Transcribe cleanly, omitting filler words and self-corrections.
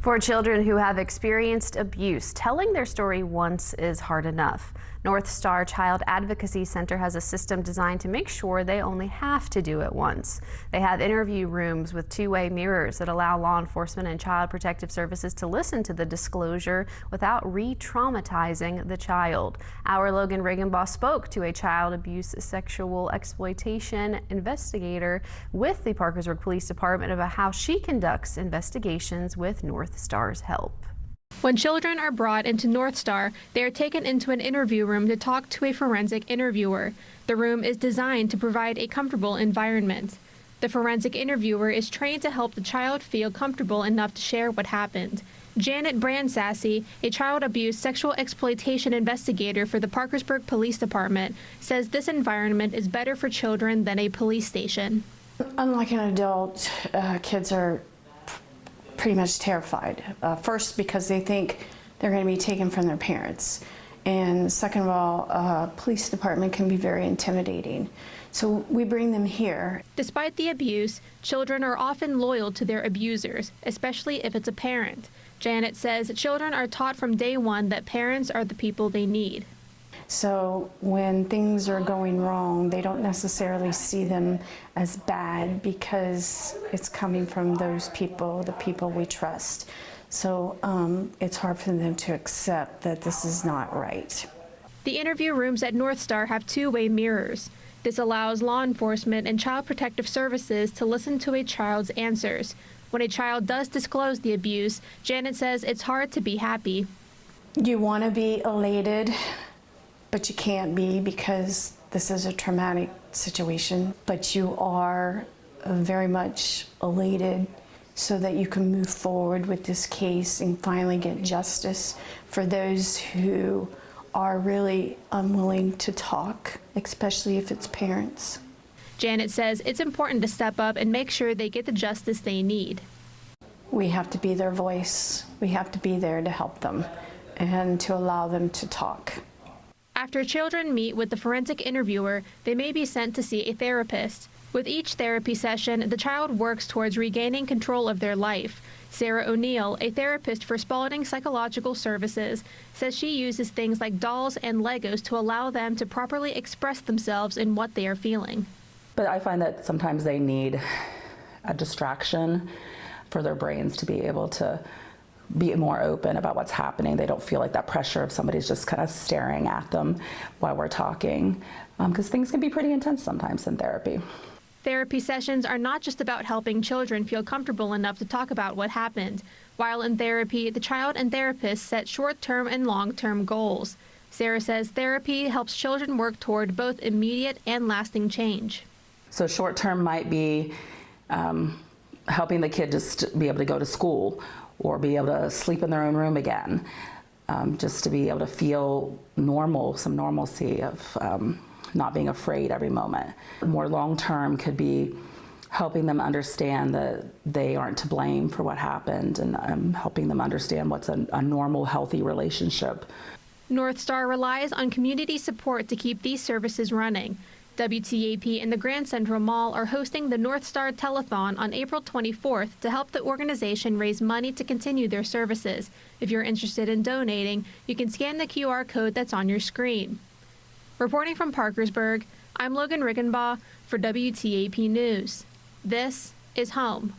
For children who have experienced abuse, telling their story once is hard enough. Star Child Advocacy Center has a system designed to make sure they only have to do it once. They have interview rooms with two-way mirrors that allow law enforcement and child protective services to listen to the disclosure without re-traumatizing the child. Our Logan Riggenbaugh spoke to a child abuse sexual exploitation investigator with the Parkersburg Police Department about how she conducts investigations with North Star's help. When children are brought into North Star, they are taken into an interview room to talk to a forensic interviewer. The room is designed to provide a comfortable environment. The forensic interviewer is trained to help the child feel comfortable enough to share what happened. Janet Brandsassy, a child abuse sexual exploitation investigator for the Parkersburg Police Department, says this environment is better for children than a police station. Unlike an adult, kids are pretty much terrified. First, because they think they're going to be taken from their parents. And second of all, police department can be very intimidating. So we bring them here. Despite the abuse, children are often loyal to their abusers, especially if it's a parent. Janet says children are taught from day one that parents are the people they need. So when things are going wrong, they don't necessarily see them as bad because it's coming from those people, the people we trust. So it's hard for them to accept that this is not right. The interview rooms at North Star have two-way mirrors. This allows law enforcement and child protective services to listen to a child's answers. When a child does disclose the abuse, Janet says it's hard to be happy. You want to be elated, but you can't be because this is a traumatic situation. But you are very much elated so that you can move forward with this case and finally get justice for those who are really unwilling to talk, especially if it's parents. Janet says it's important to step up and make sure they get the justice they need. We have to be their voice. We have to be there to help them and to allow them to talk. After children meet with the forensic interviewer, they may be sent to see a therapist. With each therapy session, the child works towards regaining control of their life. Sarah O'Neill, a therapist for Spalding Psychological Services, says she uses things like dolls and Legos to allow them to properly express themselves in what they are feeling. But I find that sometimes they need a distraction for their brains to be able to be more open about what's happening. They don't feel like that pressure of somebody's just kind of staring at them while we're talking, because things can be pretty intense sometimes in therapy. Therapy sessions are not just about helping children feel comfortable enough to talk about what happened. While in therapy, the child and therapist set short-term and long-term goals. Sarah says therapy helps children work toward both immediate and lasting change. So short-term might be helping the kid just be able to go to school or be able to sleep in their own room again, just to be able to feel normal, some normalcy of not being afraid every moment. More long-term could be helping them understand that they aren't to blame for what happened and helping them understand what's a normal, healthy relationship. North Star relies on community support to keep these services running. WTAP and the Grand Central Mall are hosting the North Star Telethon on April 24th to help the organization raise money to continue their services. If you're interested in donating, you can scan the QR code that's on your screen. Reporting from Parkersburg, I'm Logan Riggenbaugh for WTAP News. This is Home.